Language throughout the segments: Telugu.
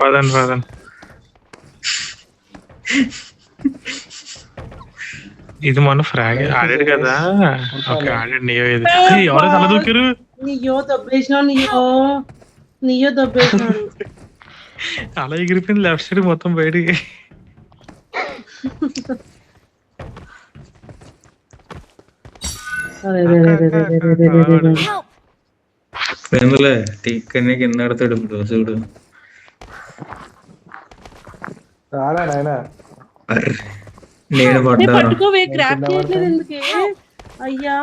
పదండి పదండి. ఇది మన ఫ్రాగ్ ఆడాడు కదా. ఓకే ఆడాడు నియో. ఇది ఎవరో తల దూకారు. నీయో దబ్బేసినాడు. నీయో దబ్బేసినాడు. అలా ఎగిరిపోయింది లెఫ్ట్ సైడ్ మొత్తం బయటికి. టీక్కనే కింద ఆడతాడు ఇప్పుడు చూడు. నేను పట్టుకోవే క్రాప్ చేయట్లేదు ఎందుకే అయ్యా.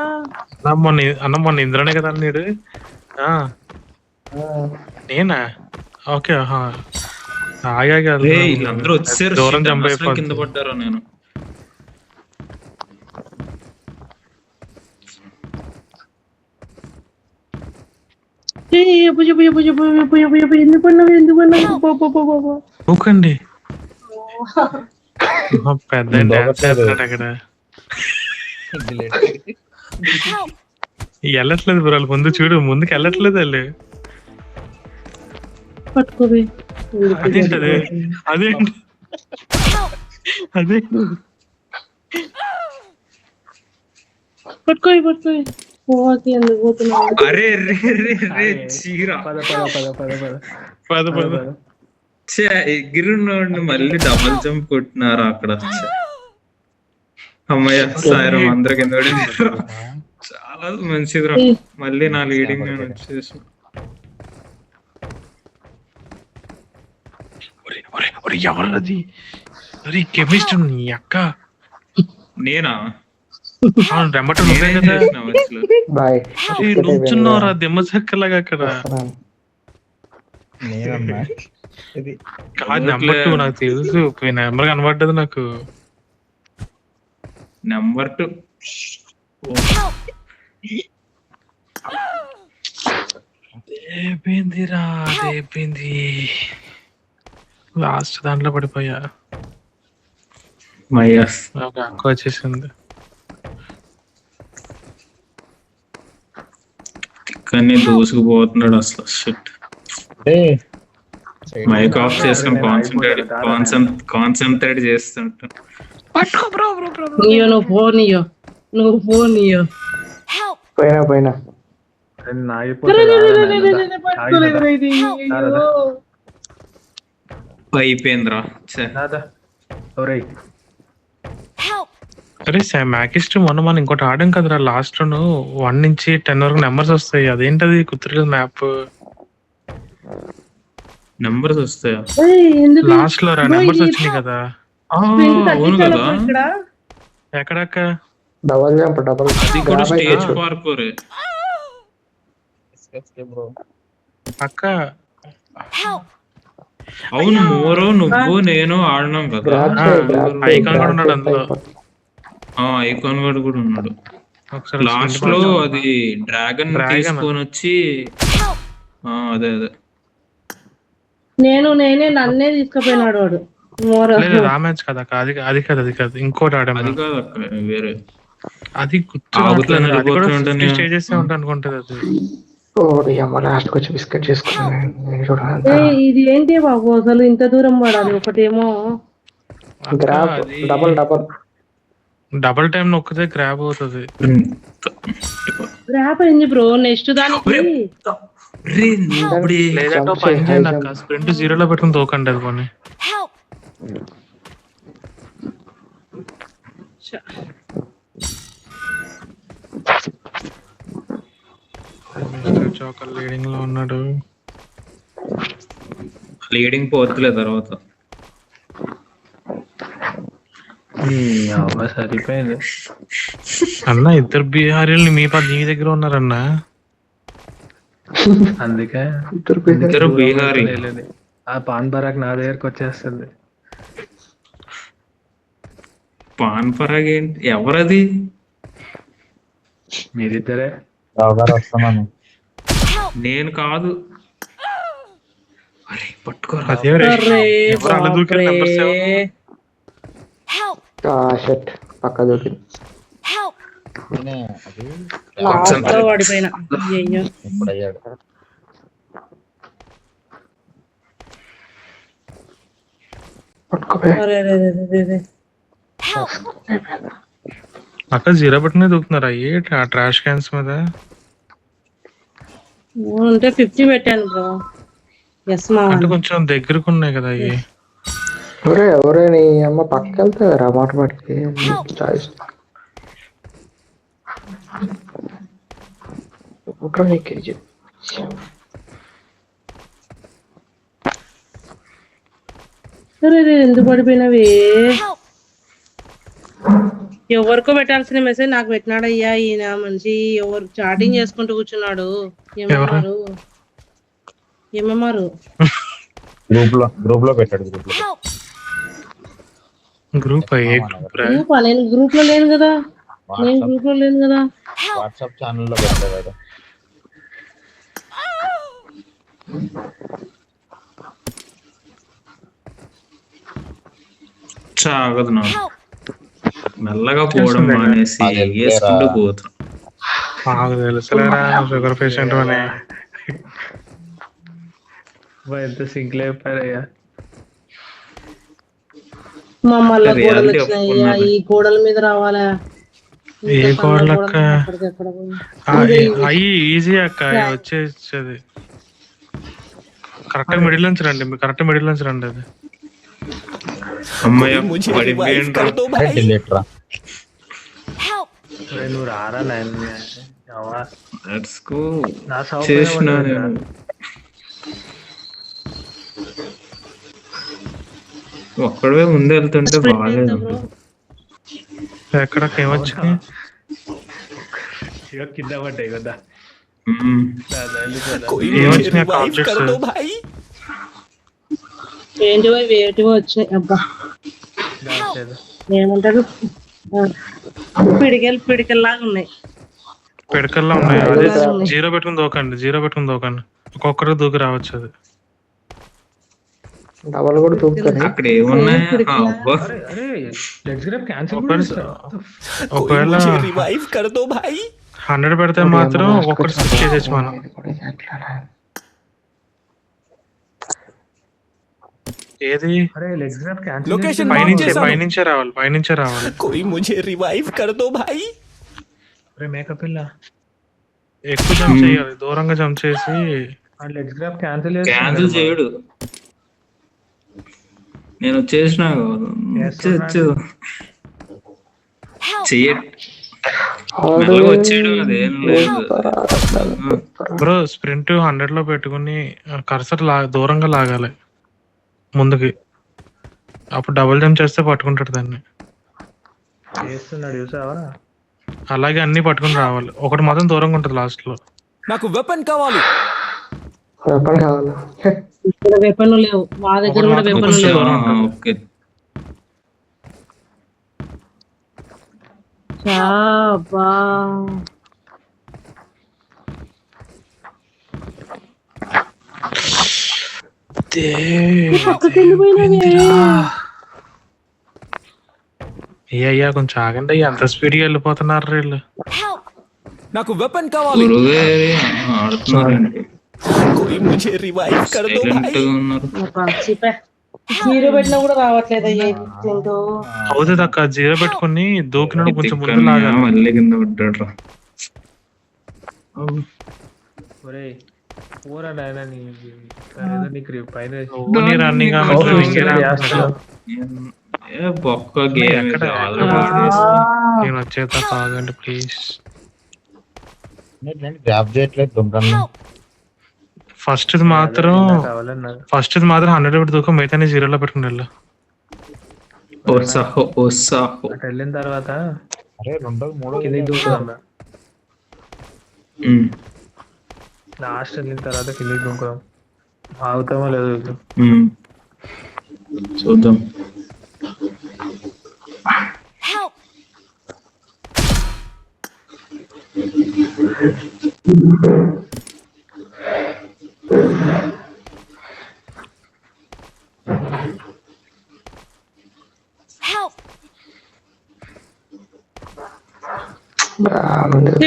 అన్న మొన్న ఇంద్రనే కదా అన్నాడు. నేనా? ఓకే ఆగా వీళ్ళందరూ వచ్చారు దూరం చంపైపోతుంది. కింద పడ్డారు. నేను ఊకండి పెద్ద అక్కడ వెళ్ళట్లేదు బ్రో. వాళ్ళు ముందు చూడు, ముందుకు వెళ్ళట్లేదు వాళ్ళు. పట్టుకోవే. అదేంటది? అదేంటి అదే పట్టుకోవి పట్టుకోవి. పోవాకి ఎందుకు పోతున్నావు? అరే చీరా పద పద. ఎగిరినోడిని మళ్ళీ డబల్ జంప్ కొట్టినారు అక్కడ. అమ్మయ్య సాయిరం అందరికి కింద చాలా మంచిదిరా. మళ్ళీ నా లీడింగ్ నేను వచ్చేసి ఎవరది? అరే కెమిస్ట్ నీ అక్క. నేనా? రెమ్మట నుంచున్నారా దిమ్మ చెక్కలాగా అక్కడ. కాదు నెంబర్ 2 నాకు తెలుసు. నెంబర్ కనబడ్డది నాకు. నెంబర్ 2 అయిపోయిందిరా. అయిపోయింది. లాస్ట్ దాంట్లో పడిపోయా. ఒక అక్క వచ్చేసింది. కానీ దూసుకుపోతున్నాడు అసలు. షిట్. మైక్ ఆఫ్ చేసుకుని కాన్సంట్రేట్ చేస్తుంటా. నువ్వు ఫోన్ పోయినా అయిపోయిందిరా. అరే మ్యాకిస్ట్ మొన్న మనం ఇంకోటి ఆడాం కదరా లాస్ట్ లో 1 నుంచి 10 వరకు నెంబర్స్ వస్తాయి. అదేంటది కుదిరలేదు మ్యాప్. నెంబర్స్ వస్తాయా? లాస్ట్ లో నెంబర్స్ వచ్చినాయి కదా. అవును కదా. ఎక్కడక్క? అది కూడా స్టేజ్ పార్కూర్ అక్క. అవును మోరో నువ్వు నేను ఆడినాం కదా. ఐకాన్ కూడా ఉన్నాడు అందులో. ఐకాన్ వాడు కూడా ఉన్నాడు. లాస్ట్ లో అది డ్రాగన్ తీసుకొని వచ్చి అదే నేనే నన్నే తీసుకుపోయినాడు వాడు. ఆ మ్యాచ్ కదా అది కాదు ఇంకోటి ఆడాం. అది కాదు వేరే. అది స్టేజెస్ ఉంటా అనుకుంటది అది. ఇది ఏంటి బాబు అసలు ఇంత దూరం పడాలి? ఒకటేమో డబల్ టైం నొక్కితే గ్రాబ్ అవుతుంది. గ్రాబ్ అయింది బ్రో. నెక్స్ట్ దానికి స్ప్రింట్ 0లో పెట్టుకుని తోకండి అది పోనీ. లీడింగ్ లో ఉన్నాడు. లీడింగ్ పోతులే తర్వాత. సరిపోయింది అన్న. ఇద్దరు బీహారీలు మీ దగ్గర ఉన్నారన్న. అందుకే ఇద్దరు బీహారీ. ఆ పాన్ పరాగ్ నా దగ్గరకు వచ్చేస్తుంది. పాన్ పరాగ్ ఏంటి? ఎవరది? మీరిద్దరే. నేను కాదు. అరే పట్టుకోరా. పక్క దూకింది. పడిపోయినా. పట్టుకోవే. అరే అరే అరే అరే అరే. అక్క జీరో పెట్టినే దూకుతున్నారా ఆ ట్రాష్ క్యాన్స్ మీద? అంటే 50 పెట్టాను బ్రో. ఎస్ మా అంటే కొంచెం దగ్గరకు ఉన్నాయి కదా అవి. ఎవరే నీ అమ్మ పక్కకి వెళ్తా రా మాట పడికి చాయిస్ కేజీ. అరే అరే ఎందుకు పడిపోయినవి? ఎవరికో పెట్టాల్సిన మెసేజ్ నాకు పెట్టినాడయ్యా ఈయన మనిషి. ఎవరు చాటింగ్ చేసుకుంటూ కూర్చున్నాడు. ఏమన్నారు గ్రూప్ లో పెట్టాడు. గ్రూప్ నేను గ్రూప్ లో లేను కదా. వాట్సాప్ ఛానల్ లో పెట్టాడు. చాగదు నాకు మెల్లగా పోవడం మానేసి వేసుకుంటూ పోతున్నా. తెలుసులేరా షుగర్ పేషెంట్ అని. ఎంత సింక్ అయిపోయారయ్యా. మా మళ్ళీ గోడలు వచ్చినాయ్యా. ఈ గోడల మీద రావాలా? ఏ గోడలక్క? అయ్యి ఈజీ అక్క వచ్చేది. కరెక్ట్ మిడిల్ నుంచి రండి. కరెక్ట్ మిడిల్ నుంచి రండి. అది అమ్మాయి పడిపోయింది. నువ్వు రారా చేసిన నేను ఒక్కడే ముందు వెళ్తుంటే బాగాలేదు. ఎక్కడకి ఏమొచ్చింది? కింద పడ్డాయి కదా. ఏమొచ్చినాయి ఆబ్జెక్ట్స్? ఏంటివో వచ్చినాయి. అబ్బా ఏమంటారు, పిడికెల్లాగా ఉన్నాయి. పిడకల్లా ఉన్నాయి. అదే జీరో పెట్టుకుని దూకండి. ఒక్కొక్కరు దూకి రావచ్చు. అది డబల్ కూడా దూకుతాయి. అక్కడ ఏమున్నాయి? ఒకవేళ 100 పెడితే మాత్రం ఒక్కొక్కటి స్కిప్ చేసేసి మనం. ఏది పైనుంచే రావాలి. మేకప్ ఇలా ఎక్కువ జంప్ చేయాలి. దూరంగా జంప్ చేసి లెగ్స్ గ్రాప్ క్యాన్సిల్ చేయడు. నేను చేసిన వచ్చాడు. అదేం లేదు బ్రో. స్ప్రింట్ 100 లో పెట్టుకుని కర్సర్ దూరంగా లాగాలి ముందుకి. అప్పుడు డబుల్ జంప్ చేస్తే పట్టుకుంటాడు దాన్ని. చేస్తున్నాడు చూసావా? అలాగే అన్ని పట్టుకుని రావాలి. ఒకటి మాత్రం దూరంగా ఉంటుంది లాస్ట్ లో. నాకు వెపన్ కావాలి. ఇక్కడ వెపన్ లేవు. మా దగ్గర కూడా వెపన్ లేవు. ఓకే చాబా అయ్యా కొంచెం ఆగండి. ఎంత స్పీడ్గా వెళ్ళిపోతున్నారు వీళ్ళు. నాకు వెపన్ కావాలి. జీరో పెట్టినా కూడా రావట్లేదు. అవుతుంది అక్క. జీరో పెట్టుకుని దూకినాడు కొంచెం ముందు లాగాలి. మళ్ళీ కింద పడ్డాడు. రన్నింగ్ బొక్క గేమ్ నేను వచ్చేదా? కాదండి ప్లీజ్. గ్రాప్ చేయట్లేదు. ఫస్ట్ మాత్రం 100 పెట్టి దూకం. మిగతా జీరోలో పెట్టుకుని వెళ్ళు. వెళ్ళిన తర్వాత లాస్ట్ వెళ్ళిన తర్వాత కిందికి దూకుదాం. ఆగుతామో లేదు చూద్దాం.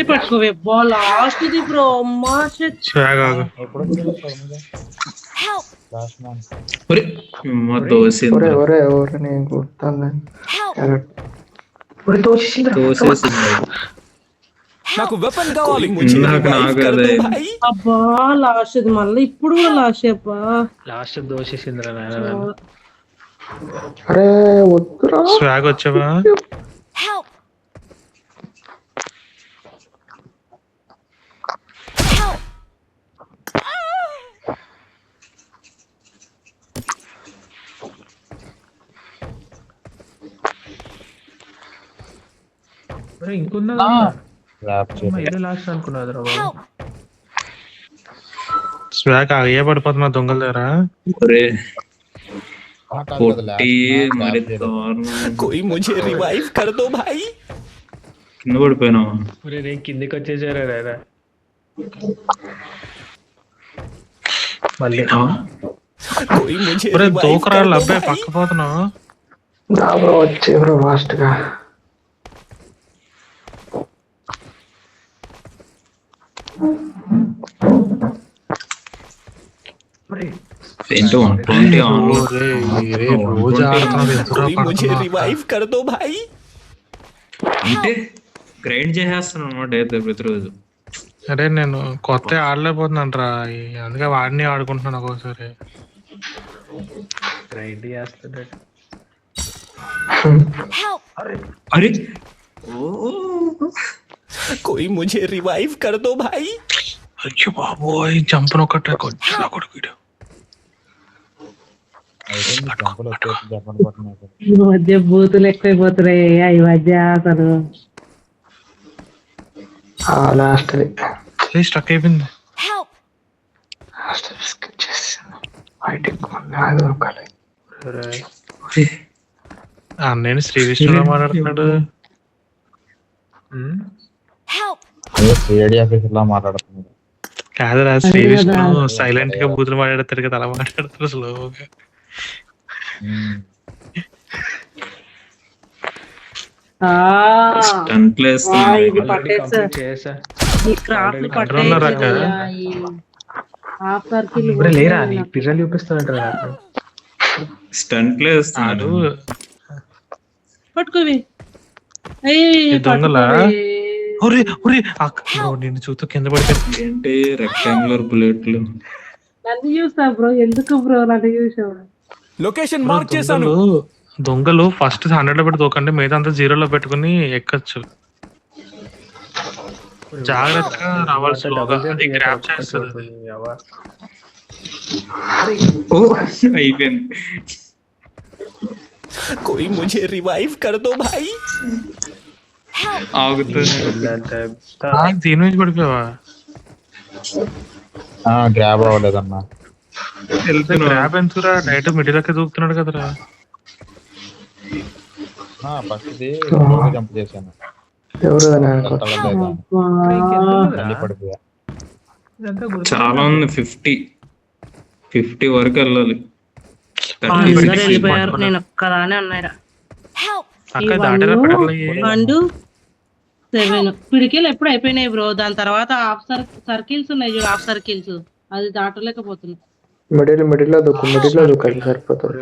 పట్టుకోవే బాల్ లాస్ట్ ఇది బ్రో. అమ్మా లాస్ట్ మ్యాన్. ఒరే మా దోసింది ఒరే ఒరే ఒరే నేను గుర్తాను తోసేసింది నాకు వెపన్ కావాలి. ఇందాక నాకు అదే అబ్బా లాస్ట్ ఇది మళ్ళీ ఇప్పుడు కూడా లాస్ట్ అబ్బా. లాస్ట్ దోషేసిందిరా నాయన. అరే వద్దురా స్వాగ్ వచ్చావా? ఇంకున్నా ర్యాప్ చేయడం. ఇదే లాస్ట్ అనుకున్నదిరా బాబు. స్వాగ్ అయ్యే పడిపోతున్నా దొంగల దగ్గర. ఒరే ఆ కాదు కదా, last పొట్టి మ్యాన్ మరి ర్యాప్ చేయడం. దారుణం. कोई मुझे रिवाइव कर दो भाई. కింద పడిపోయినావా? ఒరే నేను కిందికి వచ్చేసారా రా మళ్ళీ. कोई मुझे ఒరే रिवाइव దూకరా कर दो అబ్బాయి भाई. పక్క పోతున్నావు. నా బ్రో వచ్చే బ్రో ఫాస్ట్ గా. ఏంటో 120 ఆన్ లో ఒరే, రే, రోజు ఆడుతున్నాడు ఎదురా कोई मुझे పడుతున్నావు. रिवाइव कर दो भाई. అంటే గ్రైండ్ చేసేస్తున్నాను అనమాట అయితే ప్రతిరోజు. అరే నేను కొత్త ఆడలేకపోతున్నాను రా, అందుకే వాడిని ఆడుకుంటున్నాను ఒక్కొక్కసారి. గ్రైండ్ చేస్తుంటాడు. అరే कोई मुझे रिवाइव कर दो भाई. అయ్యో బాబోయ్ జంపను ఒకటే కొంచెం కొడుకు వీడు. అయితే మీ జంపలు వచ్చేసి జంపను పట్టుకున్నారు. ఈ మధ్య బూతులు ఎక్కువైపోతున్నాయి ఈ మధ్య అసలు. లాస్ట్ స్టక్ అయిపోయింది. లాస్ట్ స్కిప్ చేసాను. బయట ఎక్కువ నాకు దొరకాలి. నేను శ్రీ విష్ణులో మాట్లాడుతున్నాడు. అదే సిఐడి ఆఫీసర్ లా మాట్లాడుతున్నారు. కాదురా శ్రీ విష్ణు సైలెంట్ గా బూతులు మాట్లాడతారు కదా, అలా మాట్లాడతారు స్లోగా. స్టంట్ ఇది వేస్తున్నాను. పట్టేస్తా. చేసా ఈ క్రాఫ్ట్ అందరూ ఉన్నారా అక్క? హాఫ్ సర్కిల్ ఇప్పుడు లేరా నీ పిల్లలు చూపిస్తానంటారా నాకు. స్టంట్ వేస్తున్నాడు. పట్టుకోవి. ఈ దొంగలా? ఒరే ఒరే బ్రో నిన్ను చూస్తూ కింద పడిపోయింది. ఏంటి రెక్టాంగులర్ బుల్లెట్లు. నన్ను చూస్తా బ్రో, ఎందుకు బ్రో నన్ను చూసావు? లొకేషన్ మార్క్ చేశాను. దొంగలు ఫస్ట్ 100 లో పెట్టి దూకండి, మిగతా అంతా 0 పెట్టుకుని ఎక్కచ్చు. జాగ్రత్తగా రావాలి స్లోగా, అది గ్రాప్ చేస్తుంది. ఓ అయిపోయింది. कोई मुझे रिवाइव कर दो भाई. ఆగుతుంది. దీని నుంచి పడిపోయావా? గ్రాబ్ అవ్వలేదన్నా. గ్రాప్ ఎందుకురా, డైరెక్ట్ మిడిల్ లెక్క దూకుతున్నాడు కదరా. ఫస్ట్ జంప్ చేశాను. ఎవరు మళ్ళీ పడిపోయా. చాలా ఉంది. 50 వరకు వెళ్ళాలి. అందరూ వెళ్ళిపోయారు, నేను ఒక్కదానే ఉన్నాయిరా. అక్క దాటరా పెడలే. 7 పిడికిలు ఎప్పుడు అయిపోయినాయి బ్రో. దాని తర్వాత హాఫ్ సర్కిల్స్ ఉన్నాయి చూడు, హాఫ్ సర్కిల్స్ అది దాటలేకపోతున్నా. మిడిల్ లో దూకాలి సరిపోతుంది.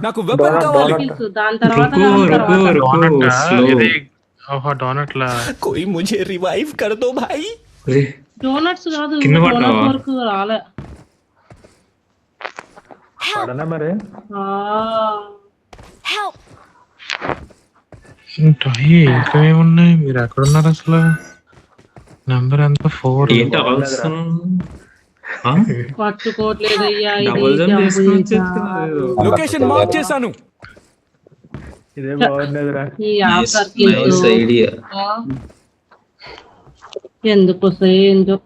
నాకు వెపన్ కావాలి. దాని తర్వాత డోనట్ లా. कोई मुझे रिवाइव कर दो भाई. డోనట్స్ కాదు, కింద పడ్డావా? డోనట్ వరకు రాలే. పడనా మరి. ఇంకా ఏమున్నాయి? మీరు ఎక్కడున్నారు అసలు? నెంబర్ ఎంత? 4. ఏంటి అలా వస్తున్నావు? పట్టుకోవట్లేదయ్యా. డబుల్ జంప్ చేసుకుని వచ్చేస్తున్నావు. లొకేషన్ మార్క్ చేశాను. ఇదే బాగున్నదిరా. ఈ హాఫ్ సర్కిల్స్ నైస్ ఐడియా. ఎందుకు వస్తాయి ఏంటో.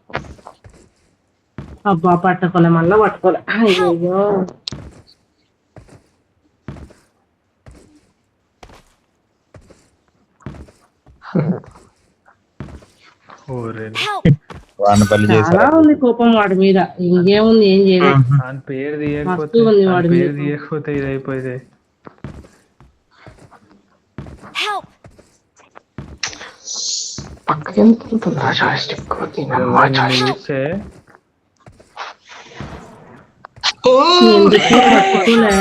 అబ్బా పట్టుకోలే, మళ్ళా పట్టుకోలే. అయ్యో వాడిని బలి చాలా చేశారు. ఉంది కోపం వాడి మీద. ఇంకేముంది, ఏం చేయలేదు. ఆయన పేరు తీయకపోతే మస్తు ఉంది వాడి మీద. పేరు తీయకపోతే ఇది అయిపోయింది. పక్కకి ఎంత వెళ్తుందిరా జాయిస్టిక్? చూస్తే ఎందుకు పట్టుకోలే?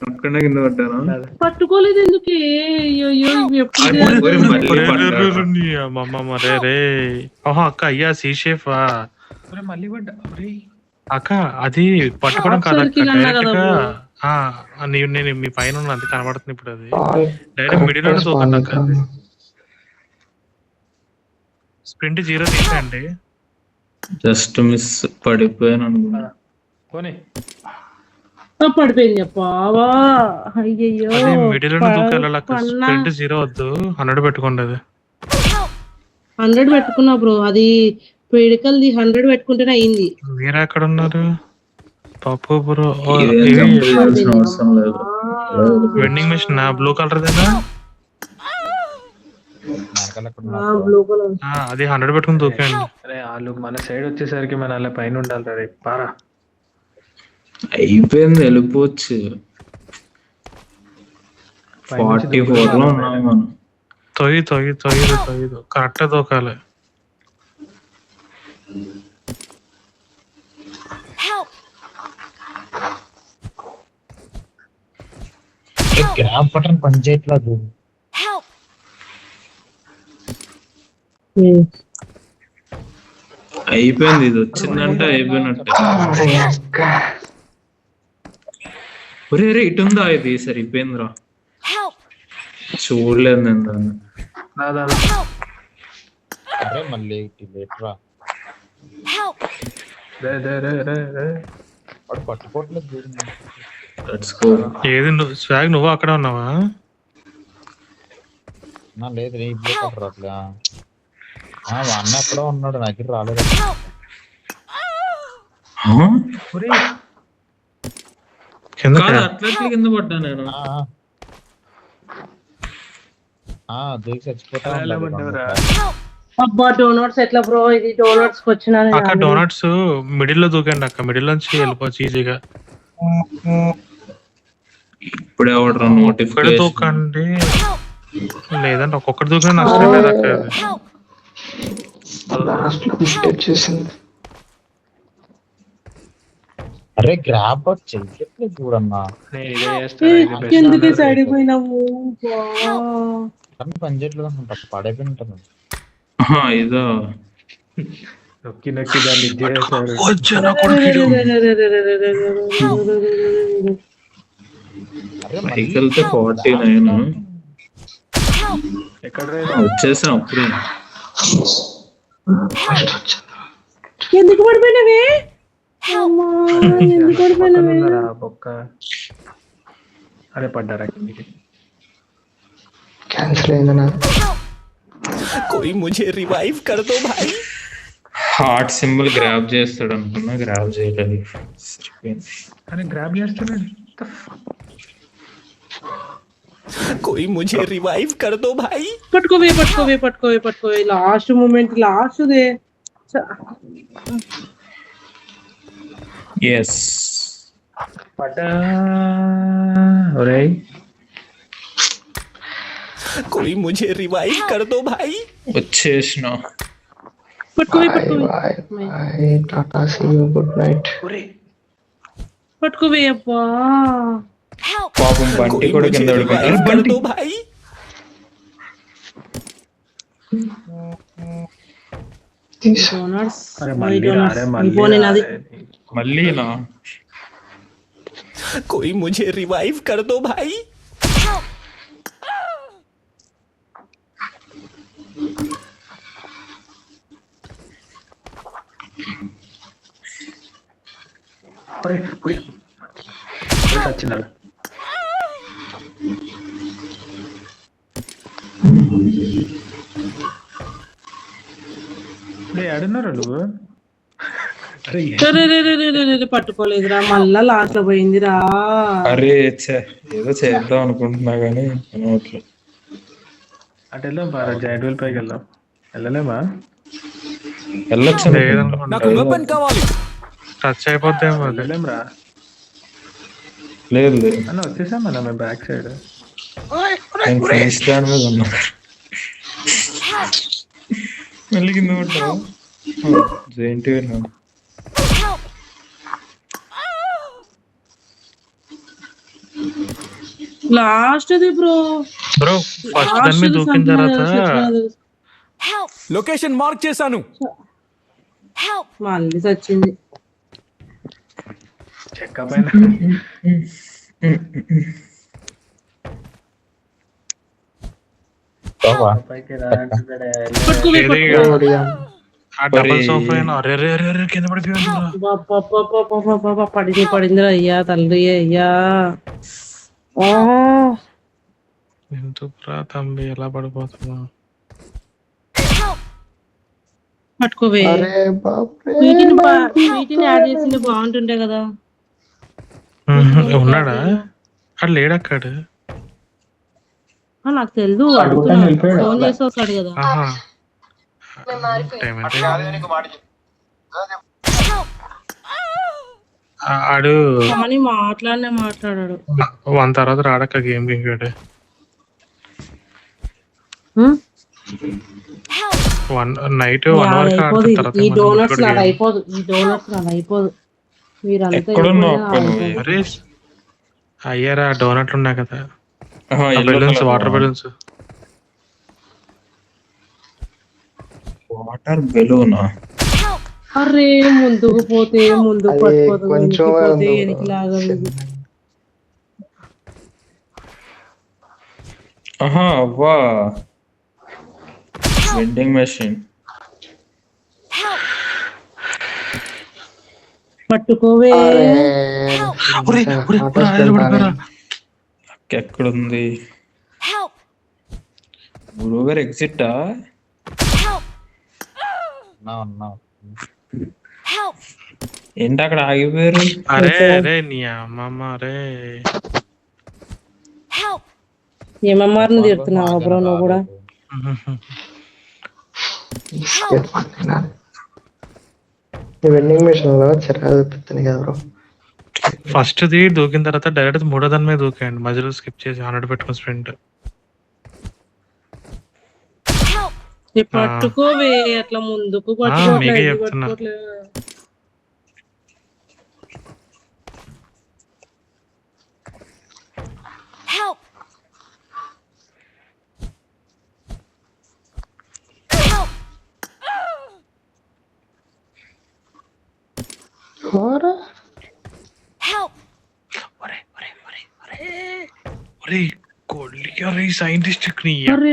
అక్కడ కింద పడ్డాను. పట్టుకోలేదు ఎందుకు? అయ్యో ఎప్పుడు ఒరే, మళ్ళీ పడ్డాడు. మరే రే. ఓహో అక్క అయ్యా సీ షేఫా మళ్ళీ పడ్డా. అక్క అది పట్టుకోవడం Half కాదు circle అన్నా డైరెక్ట్ కదా గా నేను మీ పైన ఉన్నా అది కనబడుతుంది ఇప్పుడు అది Ball డైరెక్ట్ మిడిల్ లో correct తోకండి అక్క spot. స్ప్రింట్ 0 తీసేయండి. జస్ట్ మిస్ పడిపోయాను అనుకున్నా. పోనీ పడిపోయింది చెప్పావా? అయ్యయ్యో అది మిడిల్ లో తోకెళ్ళాలక్క. స్ప్రింట్ 0 వద్దు 100 పెట్టుకోండి అది. 100 పెట్టుకున్నా బ్రో. అది పిడికల్ది 100 పెట్టుకుంటేనే అయింది. మీరు ఎక్కడ ఉన్నారు పప్పు బ్రో? ఇదేం జంప్ చేయాల్సిన అవసరం లేదు. వెండింగ్ మిషన్ బ్లూ కలర్ దేనా? Blue colour. అది 100 పెట్టుకుని దూకండి. అరే వాళ్ళు మన సైడ్ వచ్చేసరికి మన అలా పైన ఉండాలి రే పారా. అయిపోయింది, వెళ్ళిపోవచ్చు. 44 లో ఉన్నాం మనం. తొయ్యి కరెక్ట్ దూకాలి. గ్రాబ్ బటన్ పనిచేయట్లేదు. అయిపోయింది, ఇది వచ్చిందంటే అయిపోయినట్టే. ఒరే రే, ఇటు ఉందా ఇది? సరిపోయిందిరా, చూడలేదు నేను దాన్ని. అరే మళ్ళీ లేట్రా వాడు పట్టుకోవట్లేదు చూడండి. Let's go. ఏది స్వాగ్ నువ్వు అక్కడ ఉన్నావా? లేదు రే బ్లూ కలర్ అట్లా మా అన్న ఎక్కడో ఉన్నాడు, నాకు రాలేదు. కాదు, అట్లా కింద పడ్డా నేను. దూకి చచ్చిపోతా అబ్బా డోనట్స్ ఎట్లా బ్రో? ఇది డోనట్స్ కి వచ్చిన అక్క డోనట్స్ మిడిల్ లో దూకండి అక్క. మిడిల్ నుంచి వెళ్ళిపోవచ్చు ఈజీగా. ఇప్పుడే ఆర్డర్ ఇక్కడ నోటిఫికేషన్. దూకండి, లేదంటే ఒక్కొక్కటి దూకండి నష్టం లేదు అక్క. లాస్ట్ లో మిస్ వచ్చేసింది. అరే గ్రాబ్ చెయ్యట్లేదు చూడన్నా. ఎందుకే సైడిపోయినాము? పని చేయట్లేదు అనుకుంటా, పడైపోయినట్టు. ఇదో నొక్కి దాన్ని ఇచ్చేసారు. పైకి వెళ్తే 49. ఎక్కడ వచ్చేసాం అప్పుడే. ఎందుకు పడిపోయినవే? ఎందుకు పడిపోయినవే? బొక్క. అరే పడ్డారా? క్యాన్సిల్ అయింది నా. कोई मुझे रिवाइव कर दो भाई. హార్ట్ సింబల్ గ్రాబ్ చేస్తాడు అనుకున్నా, గ్రాబ్ చేయలేదు. కానీ గ్రాబ్ చేస్తున్నాడు. कोई मुझे रिवाइव कर दो भाई. పట్టుకోవే లాస్ట్ మూమెంట్, లాస్ట్ దే. ఎస్, పడ్డా. ఒరేయ్ कोई मुझे रिवाइव कर दो भाई. వచ్చేసిన. పట్టుకోవే bye tata see you, good night. పట్టుకోవే అబ్బా. పాపం బంటి कोई కూడా मुझे కింద रिवाइव పడిపోయాడు. कर दो भाई. డోనట్స్. అరే మళ్ళీ అరే అయిపోయి నాది. మళ్ళీ నా कोई मुझे रिवाइव कर दो भाई. వచ్చినాడు. అడున్నారు నువ్వు. పట్టుకోలేదురా, మళ్ళా లాస్ట్ లో పోయిందిరా. అరే ఏదో చేద్దాం అనుకుంటున్నా గానీ అటు వెళ్దాం బాగా, జాయింట్ వీల్ పైకి వెళ్దాం. వెళ్ళలేమా? వెళ్ళొచ్చు. నాకు వెపన్ కావాలి. టచ్ అయిపోద్దేమో అది. వెళ్ళలేం రా లేదు అన్న, వచ్చేసాం అన్న మేము బ్యాక్ సైడ్. నేను ఫ్రీ స్టాండ్ మీద ఉన్నా. మళ్ళీ కింద పడ్డావు ఏంటి last the bro, bro first దాని మీద దూకిన తర్వాత లొకేషన్ మార్క్ చేశాను. మళ్ళీ చచ్చింది. చెక్క పైన బాబా పైకి రాంటున్నాడే. ఏది ఆ డబుల్ సోఫా అరే రే రే రే కింద పడిపోయింది బ్రో. పడిందిరా అయ్యా తల్లి అయ్యా. ఎందుకురా తంబి ఎలా పడిపోతున్నా? పట్టుకోవే, అరే బాబరే వీటిని యాడ్ చేసింది బాగుంటుండే కదా. ఉన్నాడా? అక్కడ లేడు అక్కడ. నాకు తెలుసు, అడుగుతాను వెళ్ళిపోయాడు. ఫోన్ చేసి వస్తాడు కదా. ఆహా. టైం అంటే ఆడు కానీ మాట్లాడాడు. 1 తర్వాత రాడక్క గేమ్ ఇంకాడు. 1 నైట్ 1 వరకు ఆడతారు. తర్వాత ఈ డోనట్స్ నాది అయిపోదు. మీరంతా ఎక్కడున్నావు అక్క నువ్వు? అరే అయ్యారా డోనట్లు ఉన్నాయి కదా, balloons, water balloons. Water Baleno? అరే ముందుకు పోతే ముందుకు అది పట్టుకోదు, కొంచెం వెనక్కి పోతే ఉంది. వెనక్కి లాగదు. ఆహా అవ్వా వెండింగ్ మెషిన్. పట్టుకోవే. ఎక్కడుంది గురువు ఎగ్జిట్? ఉన్నా ఏంటి అక్కడ ఆగిపోయారు? అరే అరే నీ అమ్మమ్మ రే. ఏమమ్మారిని తిడుతున్నావా బ్రో నువ్వు కూడా? వెండింగ్ మిషన్ లో చిరాకు చూపిస్తుంది కదా బ్రో. ఫస్ట్ ది దూకిన తర్వాత డైరెక్ట్ 3వ దాని మీద దూకండి, మధ్యలో స్కిప్ చేసి 100 పెట్టుకుని స్ప్రింట్. పట్టుకోవే, అట్లా ముందుకు మీకే చెప్తున్నా. పట్టుకోవట్లేదు. ఒరే కొల్లికి అరే సైంటిస్ట్ ని అరే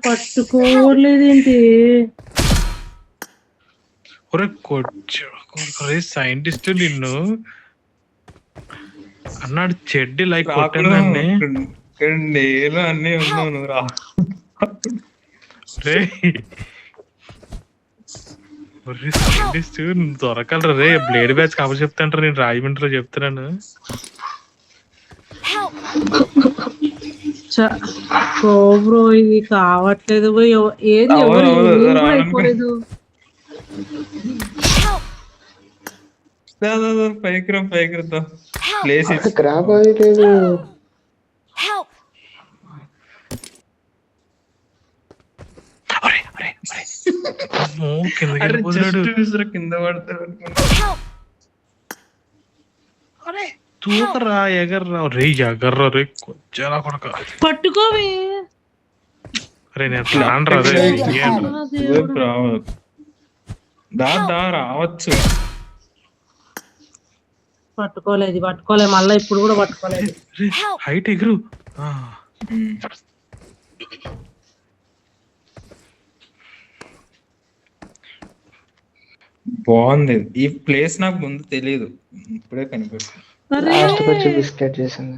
పట్టుకోలేదేంటి? ఒరే కొరే సైంటిస్ట్ నిన్ను అన్నాడు చెడ్డి లైక్ కొట్టానండి. నేను అన్నీ ఉన్నాను రా. రే సైంటిస్ట్ దొరకలరా రే. బ్లేడ్ బ్యాచ్ కబ చెప్తాంటారు, నేను రాజమండ్రిలో చెప్తున్నాను. బ్రో ఇది కావట్లేదు బ్రో. ఏది అయిపోలేదు. పైకి రా ప్లేస్ క్రాప్ అయ్యలేదు. కింద పడతాడు. తూకరా ఎగర్రా రే ఎగర్రా రే కొంచెం కొడక. పట్టుకోవే. అరే నేను రానరా రే. రావచ్చు. పట్టుకోలేదు మళ్ళీ ఇప్పుడు కూడా పట్టుకోలేదు. హైట్ ఎగురు. బాగుంది ఈ ప్లేస్, నాకు ముందు తెలియదు, ఇప్పుడే కనిపిస్తుంది. లాస్ట్ వచ్చి బిస్కెట్ చేసింది.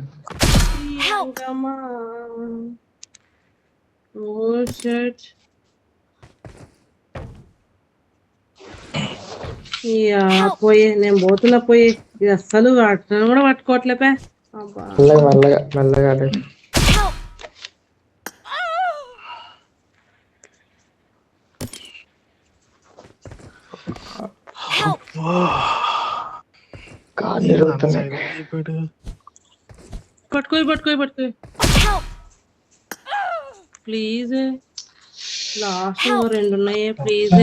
పోయి నేను పోతున్నా. పోయి ఇది అస్సలు అట్లా కూడా పట్టుకోవట్లేపే. మెల్లగా ఆడండి. కాళ్ళు ఇరుగుతున్నాయి. పట్టుకోయి ప్లీజ్. లాస్ట్ 2 ఉన్నాయే ప్లీజ్.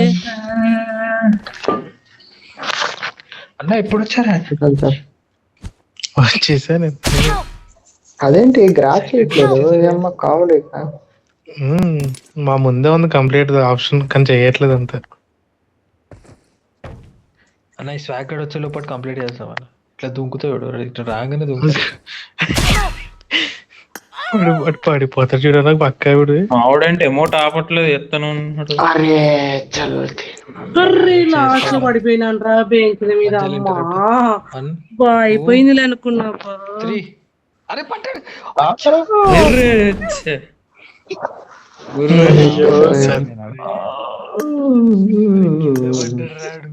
అన్న ఎప్పుడు వచ్చారా? వచ్చేసాను. అదేంటి గ్రాప్ చేయట్లేదు ఈ అమ్మ కామెడీ. మా ముందే ఉంది కంప్లీట్ ఆప్షన్ కానీ చేయట్లేదు అంతే. అన్న ఈ స్వాగ్ గడ్ వచ్చే లోపల కంప్లీట్ చేస్తాం అన్న. ఇట్లా దుంకుతాడు ఇట్లా రాగానే దుంకుతాడు. పడిపోతాడు చూడడానికి పక్క ఇప్పుడు. ఆవిడంటే ఎమోట్ ఆపట్లేదు ఎత్తను ఉన్నాడు. అరే చలో అర్రే లాస్ట్ లో పడిపోయినాను రా బెంకుల మీద. అమ్మా 1 అయిపోయింది అనుకున్నా. 3 అరే పట్టాడు. అర్రే, ఛే. గురు పడ్డాడు.